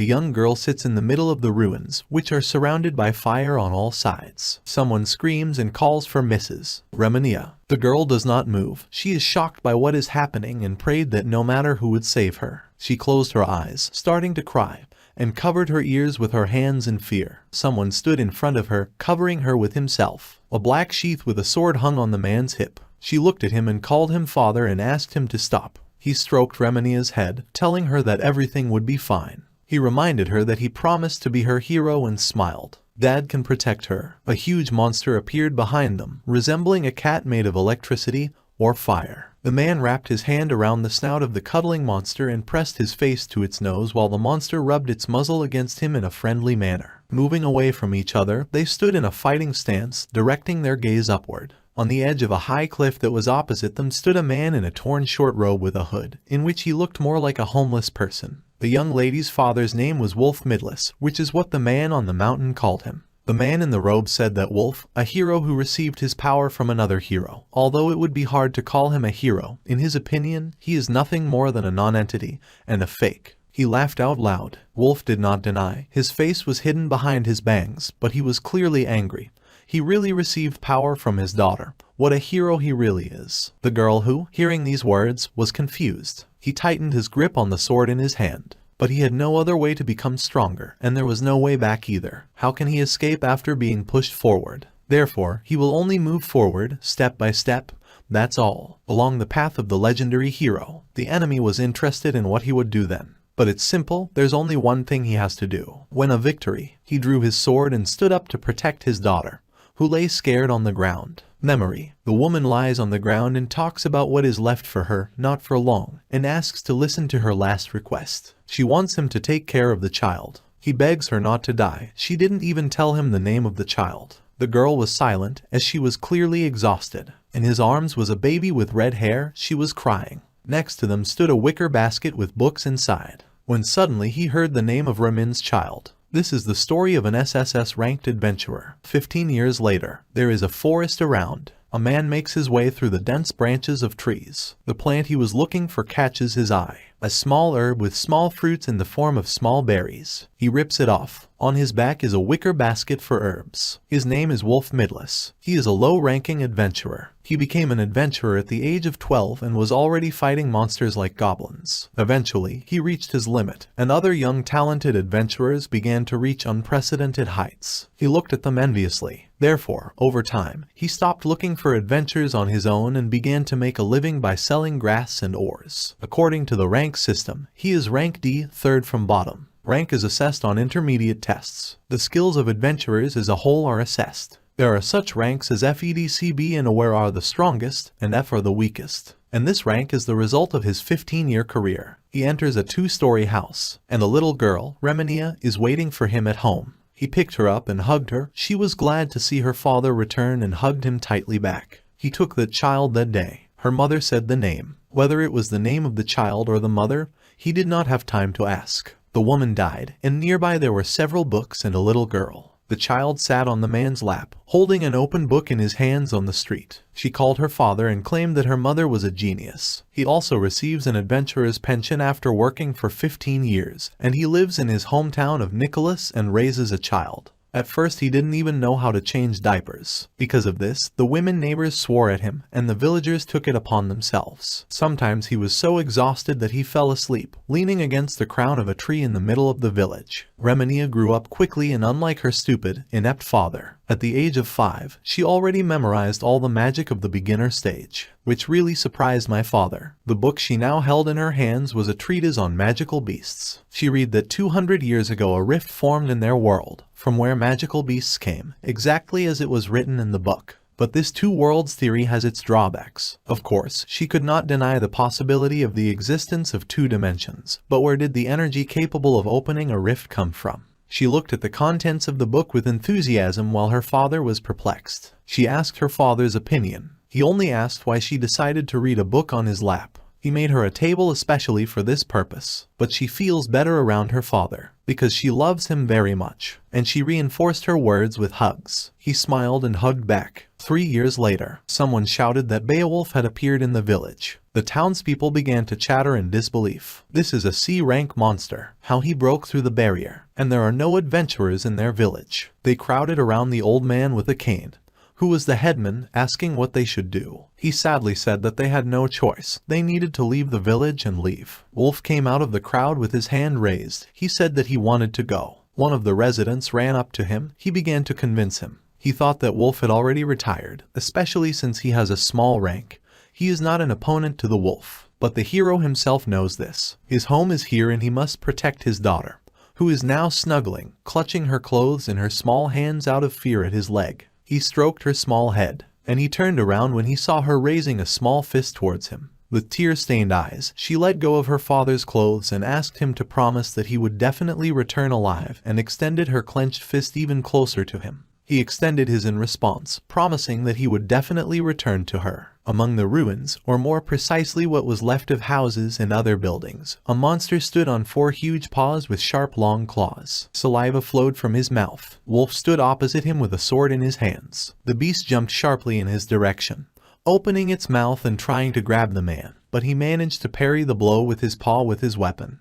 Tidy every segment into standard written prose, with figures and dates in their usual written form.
A young girl sits in the middle of the ruins, which are surrounded by fire on all sides. Someone screams and calls for Mrs. Remania. The girl does not move. She is shocked by what is happening and prayed that no matter who would save her. She closed her eyes, starting to cry, and covered her ears with her hands in fear. Someone stood in front of her, covering her with himself. A black sheath with a sword hung on the man's hip. She looked at him and called him father and asked him to stop. He stroked Remania's head, telling her that everything would be fine. He reminded her that he promised to be her hero and smiled. Dad can protect her. A huge monster appeared behind them, resembling a cat made of electricity or fire. The man wrapped his hand around the snout of the cuddling monster and pressed his face to its nose while the monster rubbed its muzzle against him in a friendly manner. Moving away from each other, they stood in a fighting stance, directing their gaze upward. On the edge of a high cliff that was opposite them stood a man in a torn short robe with a hood, in which he looked more like a homeless person. The young lady's father's name was Wolf Midless, which is what the man on the mountain called him. The man in the robe said that Wolf, a hero who received his power from another hero. Although it would be hard to call him a hero, in his opinion, he is nothing more than a non-entity and a fake. He laughed out loud. Wolf did not deny. His face was hidden behind his bangs, but he was clearly angry. He really received power from his daughter. What a hero he really is. The girl who, hearing these words, was confused. He tightened his grip on the sword in his hand. But he had no other way to become stronger, and there was no way back either. How can he escape after being pushed forward? Therefore, he will only move forward, step by step. That's all. Along the path of the legendary hero. The enemy was interested in what he would do then. But it's simple, there's only one thing he has to do. When a victory, he drew his sword and stood up to protect his daughter, who lay scared on the ground. Memory. The woman lies on the ground and talks about what is left for her, not for long, and asks to listen to her last request. She wants him to take care of the child. He begs her not to die. She didn't even tell him the name of the child. The girl was silent, as she was clearly exhausted. In his arms was a baby with red hair. She was crying. Next to them stood a wicker basket with books inside. When suddenly he heard the name of Ramin's child. This is the story of an SSS ranked adventurer. 15 years later, there is a forest around. A man makes his way through the dense branches of trees. The plant he was looking for catches his eye. A small herb with small fruits in the form of small berries. He rips it off. On his back is a wicker basket for herbs. His name is Wolf Midless. He is a low-ranking adventurer. He became an adventurer at the age of 12 and was already fighting monsters like goblins. Eventually, he reached his limit, and other young talented adventurers began to reach unprecedented heights. He looked at them enviously. Therefore, over time, he stopped looking for adventures on his own and began to make a living by selling grass and ores. According to the rank system, he is rank D, third from bottom. Rank is assessed on intermediate tests. The skills of adventurers as a whole are assessed. There are such ranks as FEDCB and Aware are the strongest, and F are the weakest. And this rank is the result of his 15-year career. He enters a 2-story house, and a little girl, Remania, is waiting for him at home. He picked her up and hugged her. She was glad to see her father return and hugged him tightly back. He took the child that day. Her mother said the name. Whether it was the name of the child or the mother, he did not have time to ask. The woman died, and nearby there were several books and a little girl. The child sat on the man's lap, holding an open book in his hands on the street. She called her father and claimed that her mother was a genius. He also receives an adventurer's pension after working for 15 years, and he lives in his hometown of Nicholas and raises a child. At first he didn't even know how to change diapers. Because of this, the women neighbors swore at him, and the villagers took it upon themselves. Sometimes he was so exhausted that he fell asleep, leaning against the crown of a tree in the middle of the village. Remania grew up quickly and unlike her stupid, inept father. At the age of 5, she already memorized all the magic of the beginner stage, which really surprised my father. The book she now held in her hands was a treatise on magical beasts. She read that 200 years ago a rift formed in their world, from where magical beasts came, exactly as it was written in the book. But this two worlds theory has its drawbacks. Of course, she could not deny the possibility of the existence of 2 dimensions. But where did the energy capable of opening a rift come from? She looked at the contents of the book with enthusiasm while her father was perplexed. She asked her father's opinion. He only asked why she decided to read a book on his lap. He made her a table especially for this purpose. But she feels better around her father, because she loves him very much. And she reinforced her words with hugs. He smiled and hugged back. 3 years later, someone shouted that Beowulf had appeared in the village. The townspeople began to chatter in disbelief. This is a C-rank monster. How he broke through the barrier, and there are no adventurers in their village. They crowded around the old man with a cane, who was the headman, asking what they should do. He sadly said that they had no choice. They needed to leave the village and leave. Wolf came out of the crowd with his hand raised. He said that he wanted to go. One of the residents ran up to him. He began to convince him. He thought that Wolf had already retired, especially since he has a small rank. He is not an opponent to the wolf, but the hero himself knows this. His home is here and he must protect his daughter, who is now snuggling, clutching her clothes in her small hands out of fear at his leg. He stroked her small head, and he turned around when he saw her raising a small fist towards him. With tear-stained eyes, she let go of her father's clothes and asked him to promise that he would definitely return alive, and extended her clenched fist even closer to him. He extended his in response, promising that he would definitely return to her. Among the ruins, or more precisely what was left of houses and other buildings, a monster stood on 4 huge paws with sharp long claws. Saliva flowed from his mouth. Wolf stood opposite him with a sword in his hands. The beast jumped sharply in his direction, opening its mouth and trying to grab the man, but he managed to parry the blow with his paw with his weapon.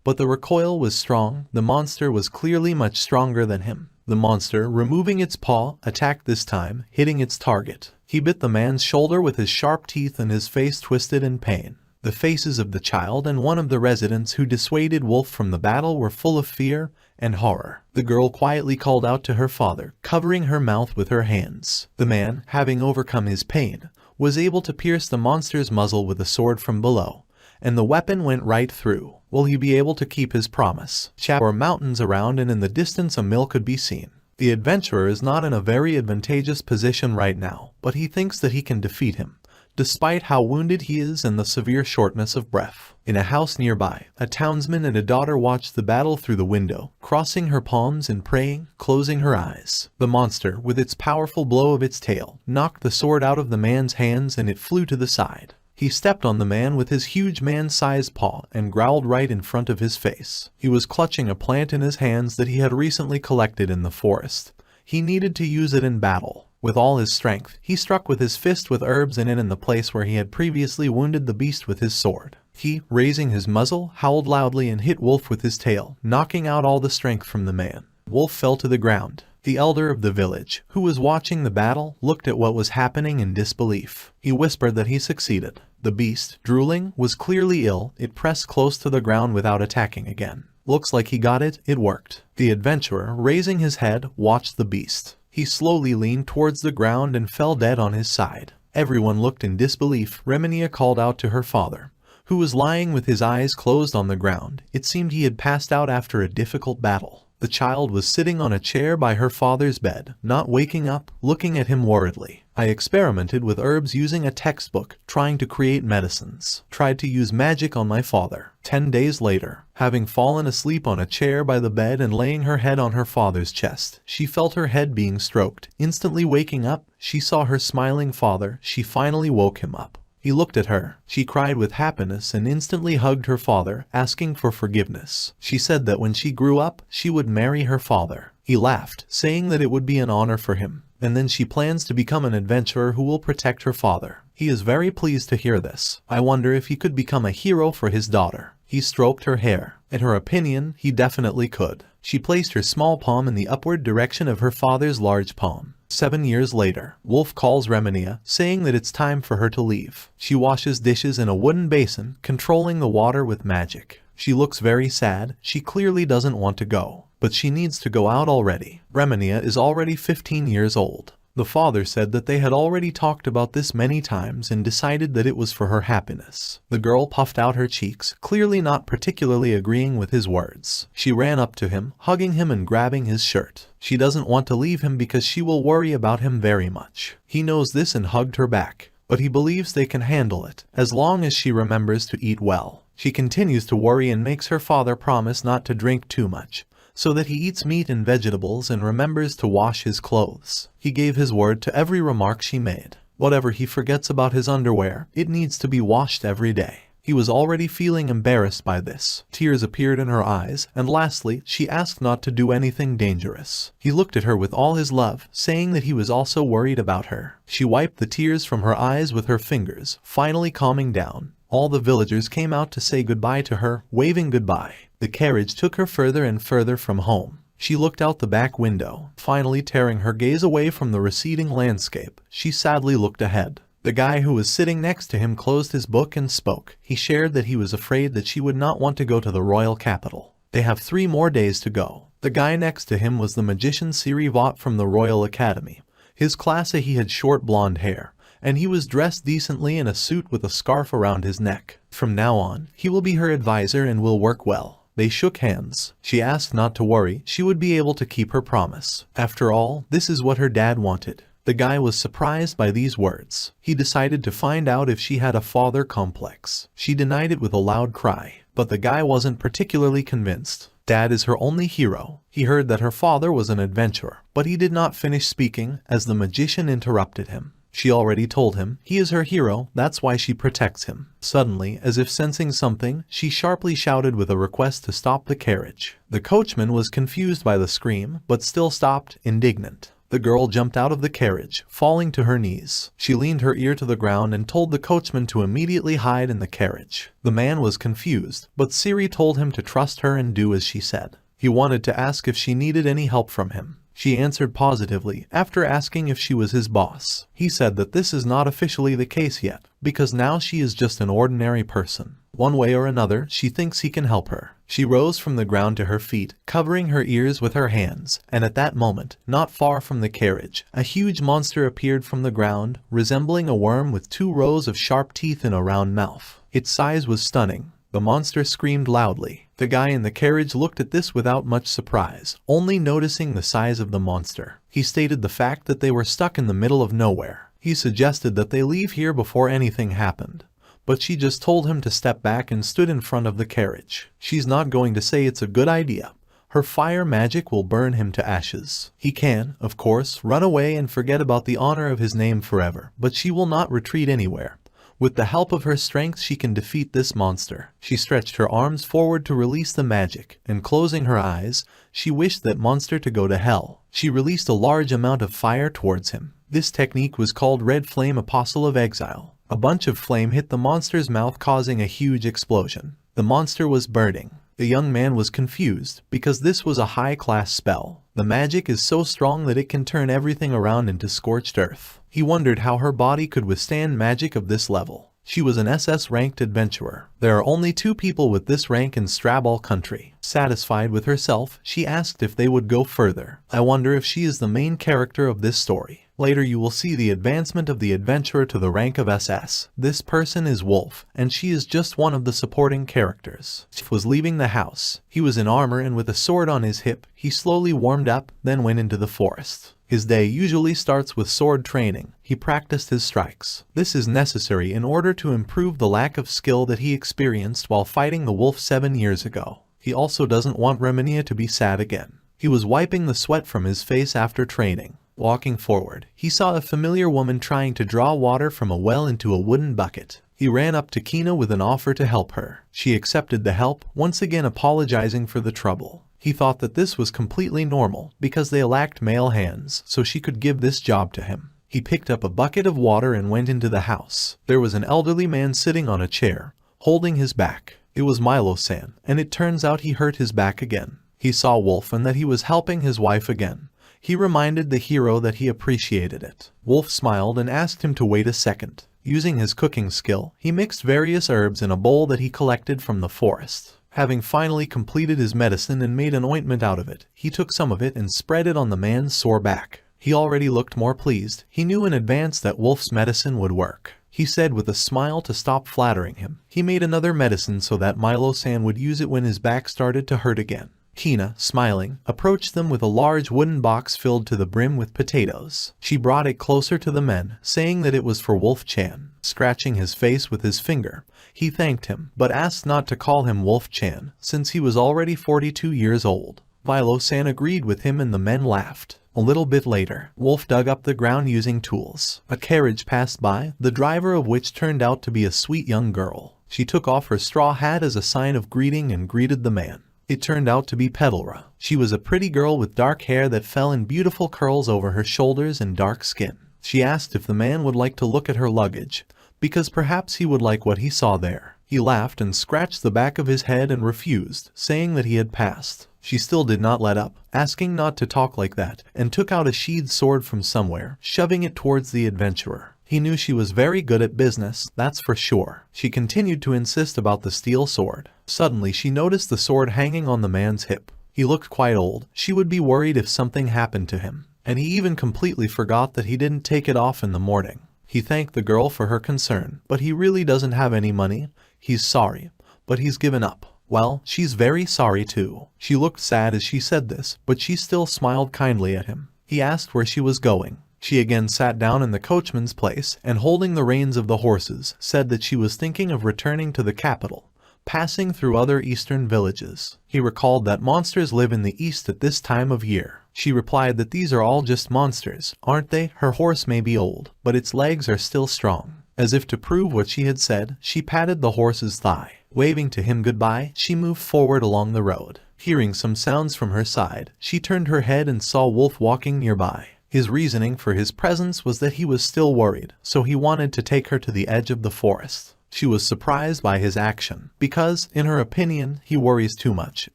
But the recoil was strong. The monster was clearly much stronger than him. The monster, removing its paw, attacked this time, hitting its target. He bit the man's shoulder with his sharp teeth and his face twisted in pain. The faces of the child and one of the residents who dissuaded Wolf from the battle were full of fear and horror. The girl quietly called out to her father, covering her mouth with her hands. The man, having overcome his pain, was able to pierce the monster's muzzle with a sword from below, and the weapon went right through. Will he be able to keep his promise? Or mountains around, and in the distance a mill could be seen. The adventurer is not in a very advantageous position right now, but he thinks that he can defeat him, despite how wounded he is and the severe shortness of breath. In a house nearby, a townsman and a daughter watched the battle through the window, crossing her palms and praying, closing her eyes. The monster, with its powerful blow of its tail, knocked the sword out of the man's hands and it flew to the side. He stepped on the man with his huge man-sized paw and growled right in front of his face. He was clutching a plant in his hands that he had recently collected in the forest. He needed to use it in battle. With all his strength, he struck with his fist with herbs in the place where he had previously wounded the beast with his sword. He, raising his muzzle, howled loudly and hit Wolf with his tail, knocking out all the strength from the man. Wolf fell to the ground. The elder of the village, who was watching the battle, looked at what was happening in disbelief. He whispered that he succeeded. The beast, drooling, was clearly ill. It pressed close to the ground without attacking again. Looks like he got it. It worked. The adventurer, raising his head, watched the beast. He slowly leaned towards the ground and fell dead on his side. Everyone looked in disbelief. Remenia called out to her father, who was lying with his eyes closed on the ground. It seemed he had passed out after a difficult battle. The child was sitting on a chair by her father's bed, not waking up, looking at him worriedly. I experimented with herbs using a textbook, trying to create medicines. Tried to use magic on my father. 10 days later, having fallen asleep on a chair by the bed and laying her head on her father's chest, she felt her head being stroked. Instantly waking up, she saw her smiling father. She finally woke him up. He looked at her. She cried with happiness and instantly hugged her father, asking for forgiveness. She said that when she grew up, she would marry her father. He laughed, saying that it would be an honor for him, and then she plans to become an adventurer who will protect her father. He is very pleased to hear this. I wonder if he could become a hero for his daughter. He stroked her hair. In her opinion, he definitely could. She placed her small palm in the upward direction of her father's large palm. 7 years later, Wolf calls Remenia, saying that it's time for her to leave. She washes dishes in a wooden basin, controlling the water with magic. She looks very sad. She clearly doesn't want to go, but she needs to go out already. Remenia is already 15 years old. The father said that they had already talked about this many times and decided that it was for her happiness. The girl puffed out her cheeks, clearly not particularly agreeing with his words. She ran up to him, hugging him and grabbing his shirt. She doesn't want to leave him because she will worry about him very much. He knows this and hugged her back, but he believes they can handle it, as long as she remembers to eat well. She continues to worry and makes her father promise not to drink too much, so that he eats meat and vegetables and remembers to wash his clothes. He gave his word to every remark she made. Whatever he forgets about his underwear, it needs to be washed every day. He was already feeling embarrassed by this. Tears appeared in her eyes, and lastly, she asked not to do anything dangerous. He looked at her with all his love, saying that he was also worried about her. She wiped the tears from her eyes with her fingers, finally calming down. All the villagers came out to say goodbye to her, waving goodbye. The carriage took her further and further from home. She looked out the back window, finally tearing her gaze away from the receding landscape. She sadly looked ahead. The guy who was sitting next to him closed his book and spoke. He shared that he was afraid that she would not want to go to the royal capital. They have 3 more days to go. The guy next to him was the magician Sirivot from the Royal Academy. His class he had short blonde hair, and he was dressed decently in a suit with a scarf around his neck. From now on, he will be her advisor and will work well. They shook hands. She asked not to worry, she would be able to keep her promise. After all, this is what her dad wanted. The guy was surprised by these words. He decided to find out if she had a father complex. She denied it with a loud cry, but the guy wasn't particularly convinced. Dad is her only hero. He heard that her father was an adventurer, but he did not finish speaking as the magician interrupted him. She already told him he is her hero, that's why she protects him. Suddenly, as if sensing something, she sharply shouted with a request to stop the carriage. The coachman was confused by the scream, but still stopped, indignant. The girl jumped out of the carriage, falling to her knees. She leaned her ear to the ground and told the coachman to immediately hide in the carriage. The man was confused, but Siri told him to trust her and do as she said. He wanted to ask if she needed any help from him. She answered positively after asking if she was his boss. He said that this is not officially the case yet, because now she is just an ordinary person. One way or another, she thinks he can help her. She rose from the ground to her feet, covering her ears with her hands, and at that moment, not far from the carriage, a huge monster appeared from the ground, resembling a worm with 2 rows of sharp teeth in a round mouth. Its size was stunning. The monster screamed loudly. The guy in the carriage looked at this without much surprise, only noticing the size of the monster. He stated the fact that they were stuck in the middle of nowhere. He suggested that they leave here before anything happened. But she just told him to step back and stood in front of the carriage. She's not going to say it's a good idea. Her fire magic will burn him to ashes. He can, of course, run away and forget about the honor of his name forever, but she will not retreat anywhere. With the help of her strength she can defeat this monster. She stretched her arms forward to release the magic, and closing her eyes, she wished that monster to go to hell. She released a large amount of fire towards him. This technique was called Red Flame Apostle of Exile. A bunch of flame hit the monster's mouth, causing a huge explosion. The monster was burning. The young man was confused, because this was a high-class spell. The magic is so strong that it can turn everything around into scorched earth. He wondered how her body could withstand magic of this level. She was an SS-ranked adventurer. There are only 2 people with this rank in Strabal country. Satisfied with herself, she asked if they would go further. I wonder if she is the main character of this story. Later you will see the advancement of the adventurer to the rank of SS. This person is Wolf, and she is just one of the supporting characters. Wolf was leaving the house. He was in armor and with a sword on his hip. He slowly warmed up, then went into the forest. His day usually starts with sword training. He practiced his strikes. This is necessary in order to improve the lack of skill that he experienced while fighting the wolf 7 years ago. He also doesn't want Remenia to be sad again. He was wiping the sweat from his face after training. Walking forward, he saw a familiar woman trying to draw water from a well into a wooden bucket. He ran up to Kina with an offer to help her. She accepted the help, once again apologizing for the trouble. He thought that this was completely normal, because they lacked male hands, so she could give this job to him. He picked up a bucket of water and went into the house. There was an elderly man sitting on a chair, holding his back. It was Milo-san, and it turns out he hurt his back again. He saw Wolf and that he was helping his wife again. He reminded the hero that he appreciated it. Wolf smiled and asked him to wait a second. Using his cooking skill, he mixed various herbs in a bowl that he collected from the forest. Having finally completed his medicine and made an ointment out of it, he took some of it and spread it on the man's sore back. He already looked more pleased. He knew in advance that Wolf's medicine would work. He said with a smile to stop flattering him. He made another medicine so that Milo-san would use it when his back started to hurt again. Hina, smiling, approached them with a large wooden box filled to the brim with potatoes. She brought it closer to the men, saying that it was for Wolf-chan. Scratching his face with his finger, he thanked him, but asked not to call him Wolf-chan, since he was already 42 years old. Milo-san agreed with him and the men laughed. A little bit later, Wolf dug up the ground using tools. A carriage passed by, the driver of which turned out to be a sweet young girl. She took off her straw hat as a sign of greeting and greeted the man. It turned out to be Pedalra. She was a pretty girl with dark hair that fell in beautiful curls over her shoulders and dark skin. She asked if the man would like to look at her luggage, because perhaps he would like what he saw there. He laughed and scratched the back of his head and refused, saying that he had passed. She still did not let up, asking not to talk like that, and took out a sheathed sword from somewhere, shoving it towards the adventurer. He knew she was very good at business, that's for sure. She continued to insist about the steel sword. Suddenly she noticed the sword hanging on the man's hip. He looked quite old. She would be worried if something happened to him. And he even completely forgot that he didn't take it off in the morning. He thanked the girl for her concern, but he really doesn't have any money. He's sorry, but he's given up. Well, she's very sorry too. She looked sad as she said this, but she still smiled kindly at him. He asked where she was going. She again sat down in the coachman's place and, holding the reins of the horses, said that she was thinking of returning to the capital, passing through other eastern villages. He recalled that monsters live in the east at this time of year. She replied that these are all just monsters, aren't they? Her horse may be old, but its legs are still strong. As if to prove what she had said, she patted the horse's thigh. Waving to him goodbye, she moved forward along the road. Hearing some sounds from her side, she turned her head and saw Wolf walking nearby. His reasoning for his presence was that he was still worried, so he wanted to take her to the edge of the forest. She was surprised by his action, because, in her opinion, he worries too much.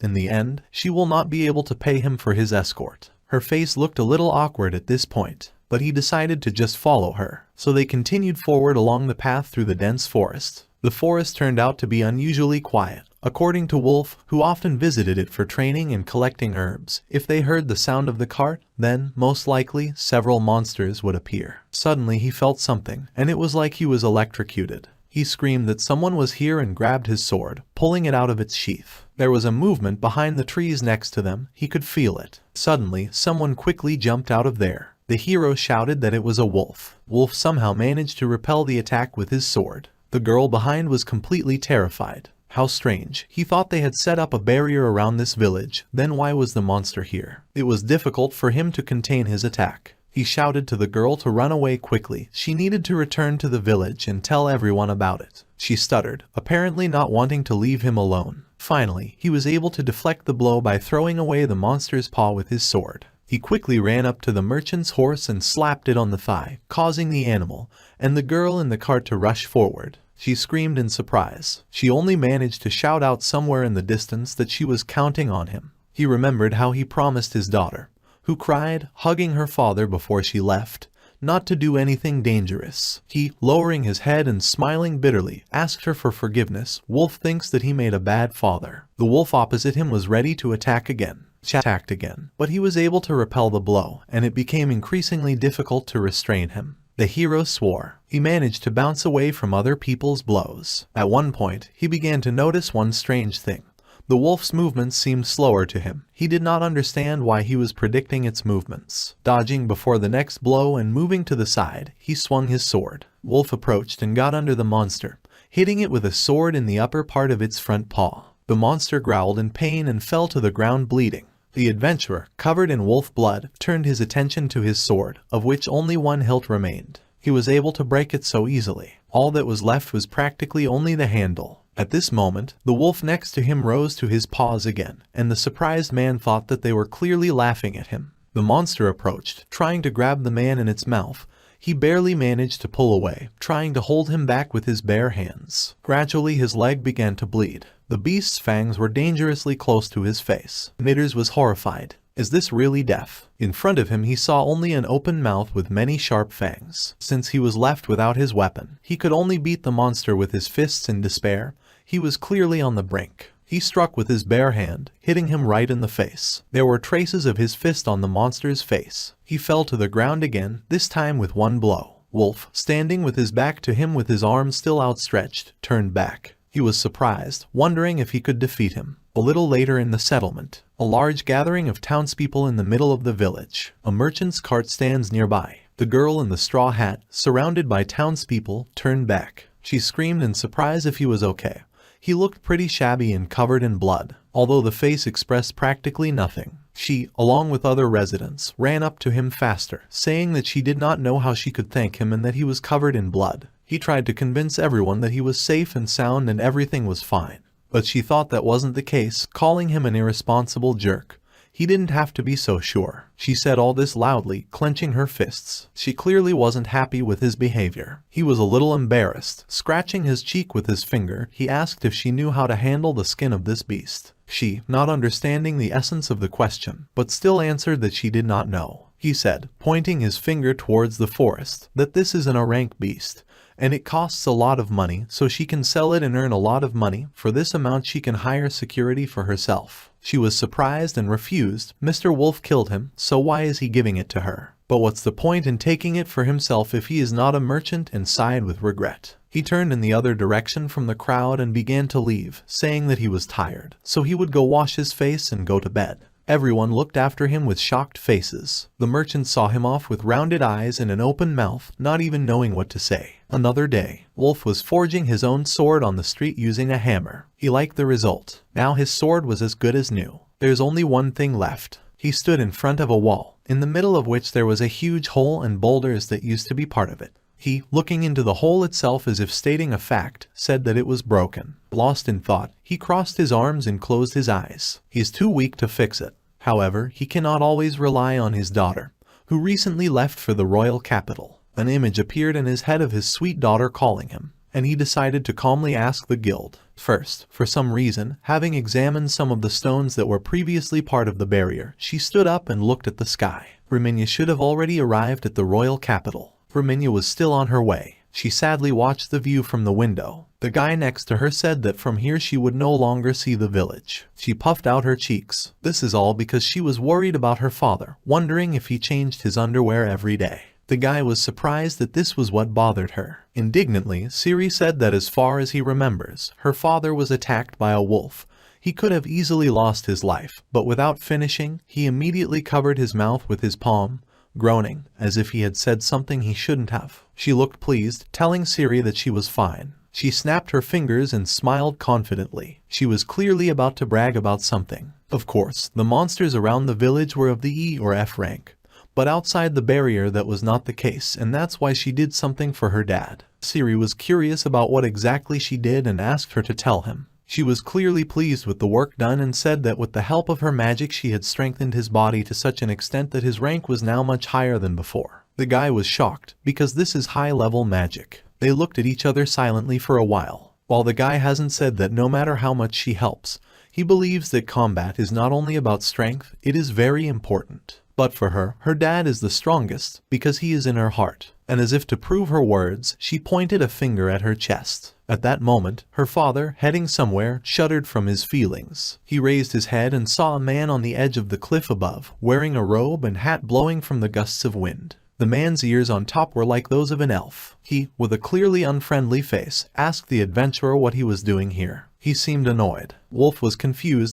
In the end, she will not be able to pay him for his escort. Her face looked a little awkward at this point, but he decided to just follow her. So they continued forward along the path through the dense forest. The forest turned out to be unusually quiet. According to Wolf, who often visited it for training and collecting herbs, if they heard the sound of the cart, then, most likely, several monsters would appear. Suddenly he felt something, and it was like he was electrocuted. He screamed that someone was here and grabbed his sword, pulling it out of its sheath. There was a movement behind the trees next to them. He could feel it. Suddenly, someone quickly jumped out of there. The hero shouted that it was a wolf. Wolf somehow managed to repel the attack with his sword. The girl behind was completely terrified. How strange. He thought they had set up a barrier around this village. Then why was the monster here? It was difficult for him to contain his attack. He shouted to the girl to run away quickly. She needed to return to the village and tell everyone about it. She stuttered, apparently not wanting to leave him alone. Finally, he was able to deflect the blow by throwing away the monster's paw with his sword. He quickly ran up to the merchant's horse and slapped it on the thigh, causing the animal and the girl in the cart to rush forward. She screamed in surprise. She only managed to shout out somewhere in the distance that she was counting on him. He remembered how he promised his daughter, who cried, hugging her father before she left, not to do anything dangerous. He, lowering his head and smiling bitterly, asked her for forgiveness. Wolf thinks that he made a bad father. The wolf opposite him was ready to attack again. But he was able to repel the blow, and it became increasingly difficult to restrain him. The hero swore. He managed to bounce away from other people's blows. At one point, he began to notice one strange thing. The wolf's movements seemed slower to him. He did not understand why he was predicting its movements. Dodging before the next blow and moving to the side, he swung his sword. Wolf approached and got under the monster, hitting it with a sword in the upper part of its front paw. The monster growled in pain and fell to the ground bleeding. The adventurer, covered in wolf blood, turned his attention to his sword, of which only one hilt remained. He was able to break it so easily. All that was left was practically only the handle. At this moment, the wolf next to him rose to his paws again, and the surprised man thought that they were clearly laughing at him. The monster approached, trying to grab the man in its mouth. He barely managed to pull away, trying to hold him back with his bare hands. Gradually his leg began to bleed. The beast's fangs were dangerously close to his face. Knitters was horrified. Is this really death? In front of him he saw only an open mouth with many sharp fangs. Since he was left without his weapon, he could only beat the monster with his fists in despair. He was clearly on the brink. He struck with his bare hand, hitting him right in the face. There were traces of his fist on the monster's face. He fell to the ground again, this time with one blow. Wolf, standing with his back to him with his arms still outstretched, turned back. He was surprised, wondering if he could defeat him. A little later in the settlement, a large gathering of townspeople in the middle of the village. A merchant's cart stands nearby. The girl in the straw hat, surrounded by townspeople, turned back. She screamed in surprise if he was okay. He looked pretty shabby and covered in blood, although the face expressed practically nothing. She, along with other residents, ran up to him faster, saying that she did not know how she could thank him and that he was covered in blood. He tried to convince everyone that he was safe and sound and everything was fine. But she thought that wasn't the case, calling him an irresponsible jerk. He didn't have to be so sure. She said all this loudly, clenching her fists. She clearly wasn't happy with his behavior. He was a little embarrassed. Scratching his cheek with his finger, he asked if she knew how to handle the skin of this beast. She, not understanding the essence of the question, but still answered that she did not know. He said, pointing his finger towards the forest, that this is an rank beast, and it costs a lot of money, so she can sell it and earn a lot of money. For this amount she can hire security for herself. She was surprised and refused. Mr. Wolf killed him, so why is he giving it to her? But what's the point in taking it for himself if he is not a merchant? And sighed with regret. He turned in the other direction from the crowd and began to leave, saying that he was tired, so he would go wash his face and go to bed. Everyone looked after him with shocked faces. The merchant saw him off with rounded eyes and an open mouth, not even knowing what to say. Another day, Wolf was forging his own sword on the street using a hammer. He liked the result. Now his sword was as good as new. There's only one thing left. He stood in front of a wall, in the middle of which there was a huge hole and boulders that used to be part of it. He, looking into the hole itself as if stating a fact, said that it was broken. Lost in thought, he crossed his arms and closed his eyes. He is too weak to fix it. However, he cannot always rely on his daughter, who recently left for the royal capital. An image appeared in his head of his sweet daughter calling him, and he decided to calmly ask the guild. First, for some reason, having examined some of the stones that were previously part of the barrier, she stood up and looked at the sky. Raminia should have already arrived at the royal capital. Raminia was still on her way. She sadly watched the view from the window. The guy next to her said that from here she would no longer see the village. She puffed out her cheeks. This is all because she was worried about her father, wondering if he changed his underwear every day. The guy was surprised that this was what bothered her. Indignantly, Siri said that as far as he remembers, her father was attacked by a wolf. He could have easily lost his life, but without finishing, he immediately covered his mouth with his palm, groaning, as if he had said something he shouldn't have. She looked pleased, telling Siri that she was fine. She snapped her fingers and smiled confidently. She was clearly about to brag about something. Of course, the monsters around the village were of the E or F rank. But outside the barrier that was not the case, and that's why she did something for her dad. Siri was curious about what exactly she did and asked her to tell him. She was clearly pleased with the work done and said that with the help of her magic she had strengthened his body to such an extent that his rank was now much higher than before. The guy was shocked, because this is high-level magic. They looked at each other silently for a while. While the guy hasn't said that no matter how much she helps, he believes that combat is not only about strength, it is very important. But for her, her dad is the strongest, because he is in her heart. And as if to prove her words, she pointed a finger at her chest. At that moment, her father, heading somewhere, shuddered from his feelings. He raised his head and saw a man on the edge of the cliff above, wearing a robe and hat blowing from the gusts of wind. The man's ears on top were like those of an elf. He, with a clearly unfriendly face, asked the adventurer what he was doing here. He seemed annoyed. Wolf was confused.